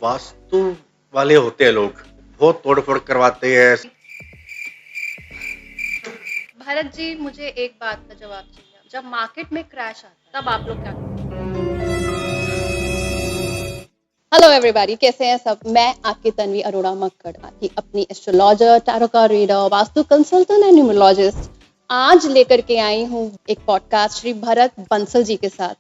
वास्तु वाले होते हैं लोग, बहुत तोड़-फोड़ करवाते हैं। भारत जी, मुझे एक बात का जवाब चाहिए। जब मार्केट में क्रैश आता तब आप लोग क्या करते? हेलो एवरीबॉडी, कैसे हैं सब? मैं आपकी तन्वी अरोड़ा मक्कड़, आपकी अपनी astrologer, tarot card reader, vastu consultant and numerologist. आज लेकर के आई हूँ एक पॉडकास्ट श्री भरत बंसल जी के साथ,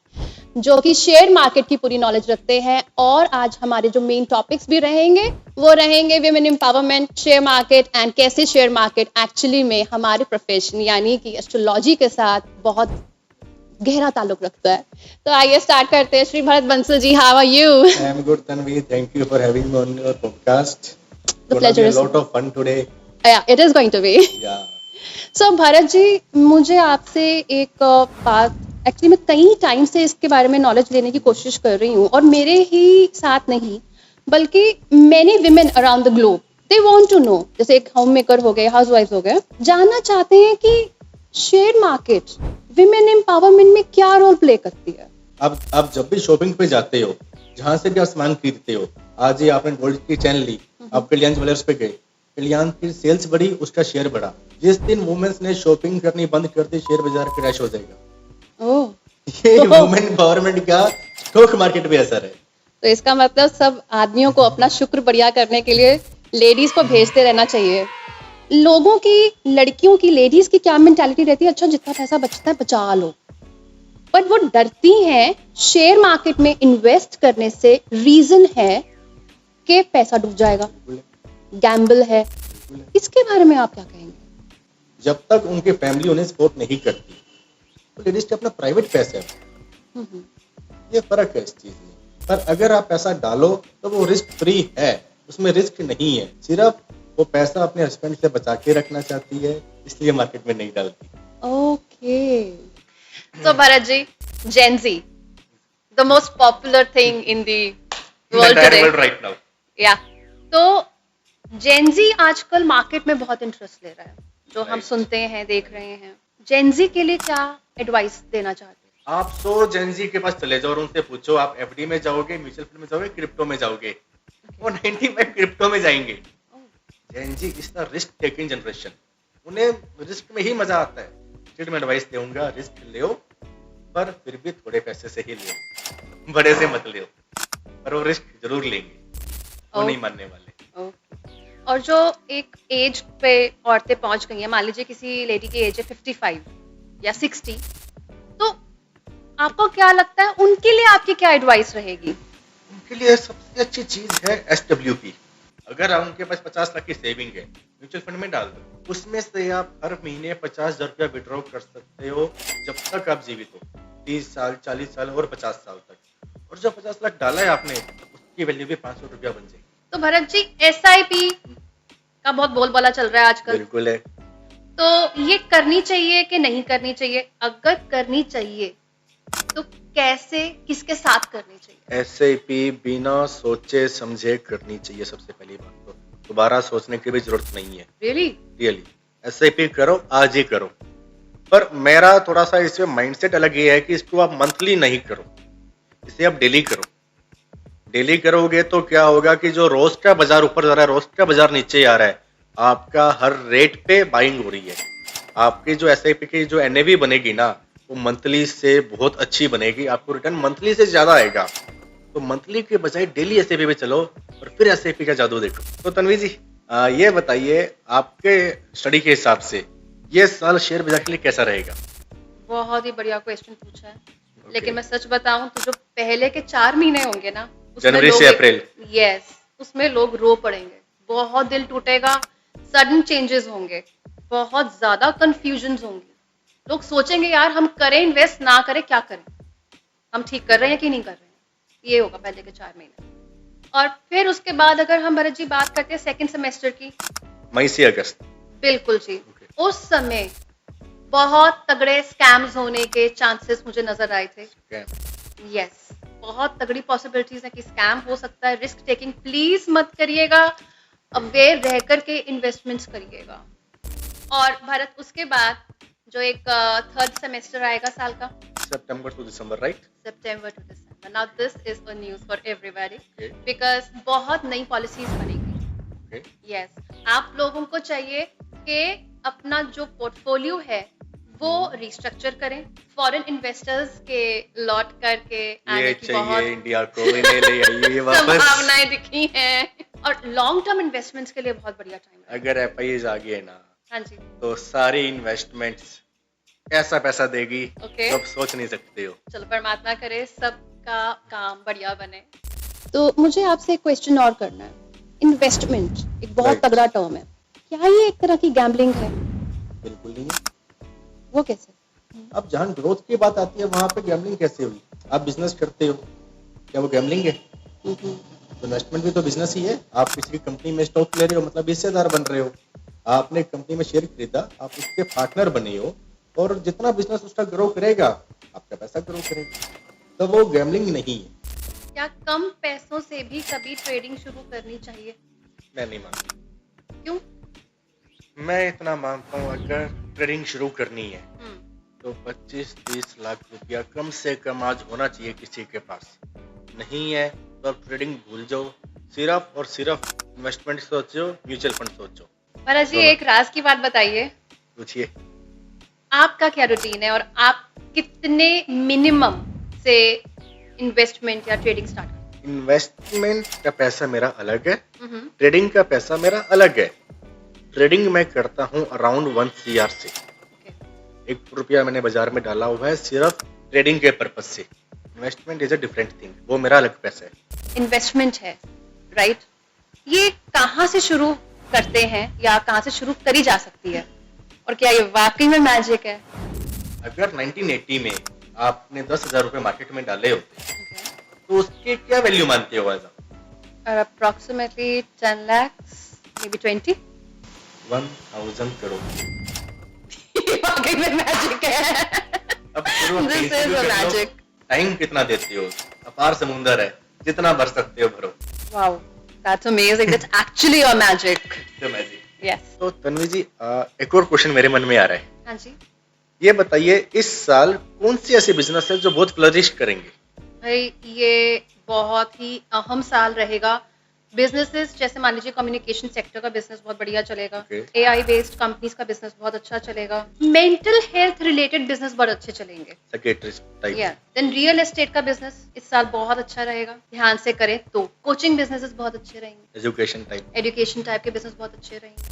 जो कि शेयर मार्केट की पूरी नॉलेज रखते हैं। और आज हमारे जो मेन टॉपिक्स भी रहेंगे वो रहेंगे women empowerment, share market and कैसे शेयर मार्केट एक्चुअली में हमारे प्रोफेशन यानी कि एस्ट्रोलॉजी के साथ बहुत गहरा ताल्लुक रखता है। तो आइए स्टार्ट करते हैं। Shri Bharat Bansal ji, how are you? I am good, Tanvi. Thank you for having me on your podcast. The Gonna pleasure be a is lot of fun today. yeah, it is going to be. Yeah. So Bharat ji, मुझे आपसे एक बात, actually मैं कई time से इसके बारे में नॉलेज लेने की कोशिश कर रही हूँ, और मेरे ही साथ नहीं बल्कि many women around the globe they want to know, जैसे एक होम मेकर हो गए, हाउस वाइफ हो गए, जानना चाहते हैं कि शेयर मार्केट विमेन एम्पावरमेंट में क्या रोल प्ले करती है। अब जब भी शॉपिंग पे जाते हो, जहाँ से भी आप सामान खरीदते हो, आज ही आपने गोल्ड की चैन ली, आप कल्याण ज्वेलर्स पे गए, कल्याण की सेल्स बढ़ी, उसका शेयर बढ़ा। जिस दिन वुमेन्स ने शॉपिंग करनी बंद कर दी, शेयर बाजार क्रैश हो जाएगा। ओह, ये वुमेन एम्पावरमेंट का स्टॉक मार्केट पे असर है। तो इसका मतलब सब आदमियों को अपना शुक्र बढ़िया करने के लिए लेडीज को भेजते रहना चाहिए। लोगों की, लड़कियों की, लेडीज की क्या मेंटालिटी रहती है, अच्छा जितना पैसा बचता है बचा लो, बट वो डरती हैं शेयर मार्केट में इन्वेस्ट करने से। रीजन है कि पैसा डूब जाएगा, गैम्बल है। इसके बारे में आप क्या कहेंगे? जब तक उनके फैमिली उन्हें सपोर्ट नहीं करती, तो लेडीज के अपना प्राइवेट पैसा है, ये फर्क है इस चीज में। पर अगर आप पैसा डालो तो वो रिस्क फ्री है, उसमें रिस्क नहीं है। सिर्फ वो पैसा अपने हस्बैंड से बचा के रखना चाहती है, इसलिए मार्केट में नहीं डालती। ओके, तो Bharat ji, Gen Z, the most popular thing in the world today, right now. या तो जेन ज़ी आजकल मार्केट में बहुत इंटरेस्ट ले रहा है, जो हम सुनते हैं, देख रहे हैं। जेन ज़ी के लिए क्या एडवाइस देना चाहते हैं? आप 100 जेनजी के पास चले जाओ और उनसे पूछो आप एफडी में जाओगे, म्यूचुअल फंड में जाओगे, क्रिप्टो में जाओगे, वो 95 क्रिप्टो में जाएंगे। Gen Z is the risk taking generation, उन्हें रिस्क में ही मजा आता है। इसलिए मैं एडवाइस दूंगा, रिस्क लो, पर फिर भी थोड़े पैसे से ही लो, बड़े से मत लो, पर वो रिस्क जरूर लेंगे, वो नहीं मानने वाले। और जो एक एज पे औरतें पहुंच गई हैं, मान लीजिए किसी लेडी की एज है 55 या 60, तो आपको क्या लगता है उनके लिए आपकी क्या एडवाइस रहेगी? उनके लिए सबसे अच्छी चीज है SWP। अगर उनके पास 50 लाख की सेविंग है, म्यूचुअल फंड में डाल दो, उसमें से आप हर महीने 50,000 रुपया विड्रॉ कर सकते हो, जब तक आप जीवित हो, 30 साल, 40 साल और 50 साल तक। और जो 50 लाख डाला है आपने, उसकी वैल्यू भी 500 रुपया बन जाएगी। तो भरत जी, SIP का बहुत बोलबाला चल रहा है आजकल, बिल्कुल है। तो ये करनी चाहिए कि नहीं करनी चाहिए? अगर करनी चाहिए तो कैसे, किसके साथ करनी चाहिए? SIP बिना सोचे समझे करनी चाहिए। सबसे पहली बात तो दोबारा सोचने की भी जरूरत नहीं है। रियली SIP करो, आज ही करो। पर मेरा थोड़ा सा इसमें माइंडसेट अलग ये है कि इसको आप मंथली नहीं करो, इसे आप डेली करो। डेली करोगे तो क्या होगा कि जो रोज का बाजार ऊपर जा रहा है, रोज का बाजार नीचे आ रहा है, आपका हर रेट पे बाइंग हो रही है। आपकी जो SIP की जो NAV बनेगी ना, वो मंथली से बहुत अच्छी बनेगी, आपको रिटर्न मंथली से ज्यादा आएगा। तो मंथली के बजाय डेली SIP पे चलो और फिर SIP का जादू देखो। तो तन्वी जी, ये बताइए आपके स्टडी के हिसाब से ये साल शेयर बाजार के लिए कैसा रहेगा? बहुत ही बढ़िया क्वेश्चन पूछा है। लेकिन मैं सच बताऊं तो जो पहले के 4 महीने होंगे ना, जनवरी से अप्रैल, यस, उसमें लोग रो पड़ेंगे, बहुत दिल टूटेगा, सडन चेंजेस होंगे, बहुत ज्यादा कंफ्यूजन होंगी। लोग सोचेंगे यार हम करें इन्वेस्ट, ना करें, क्या करें, हम ठीक कर रहे हैं कि नहीं कर रहे हैं। ये होगा पहले के 4 महीने। और फिर उसके बाद अगर हम भरत जी बात करते हैं सेकंड सेमेस्टर की, मई से अगस्त, बिल्कुल जी, उस समय बहुत तगड़े स्कैम्स होने के चांसेस मुझे नजर आए थे। यस, बहुत तगड़ी पॉसिबिलिटीज है कि स्कैम हो सकता है। रिस्क टेकिंग प्लीज मत करिएगा, अवेयर रह करके इन्वेस्टमेंट्स करिएगा। और भारत, उसके बाद जो एक थर्ड सेमेस्टर आएगा साल का, सितंबर टू दिसंबर, राइट? सितंबर टू दिसंबर, Now this is a news for everybody Okay. because बहुत नई पॉलिसीज बनेगी. Okay. Yes, आप लोगों को चाहिए कि अपना जो पोर्टफोलियो है वो रिस्ट्रक्चर करें. फॉरेन इन्वेस्टर्स के लॉट करके आने ये की चाहिए बहुत इंडिया को, इन्हें ले आइए वापस. संभावनाएं दिखी हैं और लॉन्ग टर्म इन्वेस्टमेंट्स के लिए बहुत बढ़िया टाइम है. अगर FIIs आ गए ना हाँ जी. तो सारी इन्वेस्टमेंट्स ऐसा पैसा देगी Okay. जो आप सोच नहीं सकते हो. चलो परमात्मा करे सबका काम बढ़िया बने. तो मुझे आपसे एक क्वेश्चन और करना है. इन्वेस्टमेंट एक बहुत Right. तगड़ा टर्म है. क्या ये एक तरह की गैम्बलिंग है? बिल्कुल नहीं है. वो कैसे? अब जहाँ ग्रोथ की बात आती है वहाँ पे गैम्बलिंग कैसे हुई? आप बिजनेस करते हो, क्या वो गैम्बलिंग है? इन्वेस्टमेंट भी तो बिजनेस ही है. आप किसी की कंपनी में स्टॉक ले रहे हो, मतलब हिस्सेदार बन रहे हो. आपने कंपनी में शेयर खरीदा, आप उसके पार्टनर बने हो, और जितना बिजनेस उसका ग्रो करेगा आपका पैसा ग्रो करेगा, तो वो गैम्बलिंग नहीं है. क्या कम पैसों से भी कभी ट्रेडिंग शुरू करनी चाहिए? मैं नहीं मानता. क्यों? मैं इतना मानता हूँ अगर ट्रेडिंग शुरू करनी है हम्म, तो 25-30 लाख रुपया कम से कम आज होना चाहिए किसी के पास. नहीं है तो आप ट्रेडिंग भूल जाओ. सिर्फ और सिर्फ इन्वेस्टमेंट सोचो, म्यूचुअल फंड सोचो. महाराज जी एक राज की बात बताइए. पूछिए. आपका क्या रूटीन है और आप कितने मिनिमम से इन्वेस्टमेंट या ट्रेडिंग स्टार्ट करते इन्वेस्टमेंट का पैसा मेरा अलग है, हैं? ट्रेडिंग का पैसा मेरा अलग है. ट्रेडिंग मैं करता हूँ अराउंड 1 CR से. Okay. 1 रुपया मैंने बाजार में डाला हुआ है सिर्फ ट्रेडिंग के पर्पज से. Investment is a different thing, वो मेरा अलग पैसा है. इन्वेस्टमेंट है, राइट? ये कहाँ से शुरू करते हैं या कहाँ से शुरू करी जा सकती है और क्या ये वाकई में मैजिक है? अगर 1980 में आपने 10,000 रुपए मार्केट में डाले होते तो उसके क्या वैल्यू मानते हो आज? Approximately 10 lakhs, maybe 20. 1,000 करोड़. ये वाकई में मैजिक है. अब This is a magic. Time कितना देते हो? अपार समुंदर है, जितना भर सकते हो भरो. Wow, that's amazing. That's actually a magic. तो मैजिक. Yes. तो तन्वी जी एक और क्वेश्चन मेरे मन में आ रहा है. हाँ जी. ये बताइए इस साल कौन सी ऐसी बिजनेस है जो बहुत फ्लरिश करेंगे? भाई ये बहुत ही अहम साल रहेगा. बिजनेसेस जैसे मान लीजिए कम्युनिकेशन सेक्टर का बिजनेस बहुत बढ़िया चलेगा. Okay. AI बेस्ड कंपनीज का बिजनेस बहुत अच्छा चलेगा. मेंटल हेल्थ रिलेटेड बिजनेस बहुत अच्छे चलेंगे. Secretaries type. Then real estate का बिजनेस इस साल बहुत अच्छा रहेगा. ध्यान से करें तो कोचिंग बिजनेसेस बहुत अच्छे रहेंगे. Education type. एजुकेशन टाइप के बिजनेस बहुत अच्छे रहेंगे.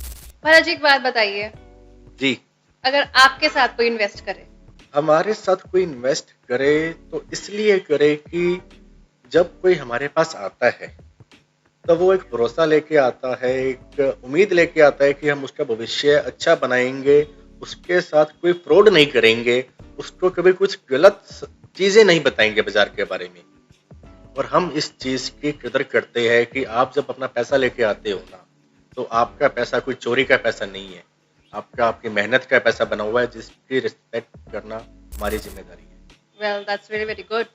महाराज जी एक बात बताइए, जी. अगर आपके साथ कोई इन्वेस्ट करे, हमारे साथ कोई इन्वेस्ट करे तो इसलिए करे कि जब कोई हमारे पास आता है तो वो एक भरोसा लेके आता है, एक उम्मीद लेके आता है कि हम उसका भविष्य अच्छा बनाएंगे, उसके साथ कोई फ्रॉड नहीं करेंगे, उसको कभी कुछ गलत चीजें नहीं बताएंगे बाजार के बारे में. और हम इस चीज की कदर करते हैं कि आप जब अपना पैसा लेके आते हो ना तो आपका पैसा कोई चोरी का पैसा नहीं है, आपका आपकी मेहनत का पैसा बना हुआ है, जिसकी रिस्पेक्ट करना हमारी जिम्मेदारी है. Well that's very very good.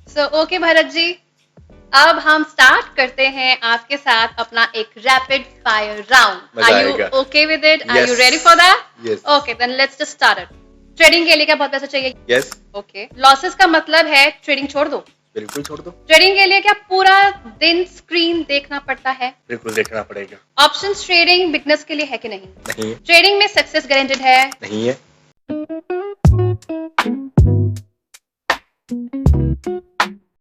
So okay Bharat ji, अब हम स्टार्ट करते हैं आपके साथ अपना एक रैपिड फायर राउंड. मजा आर यू आएगा. Okay with it? Are Yes. You ready for that? Yes. Okay then let's just start it. Trading के लिए क्या बहुत पैसा चाहिए? यस. ओके. लॉसेस का मतलब है ट्रेडिंग छोड़ दो. बिल्कुल छोड़ दो. ट्रेडिंग के लिए क्या पूरा दिन स्क्रीन देखना पड़ता है? बिल्कुल देखना पड़ेगा. ऑप्शंस ट्रेडिंग बिगनर्स के लिए है कि नहीं? नहीं है. ट्रेडिंग में सक्सेस गारंटेड है? नहीं है.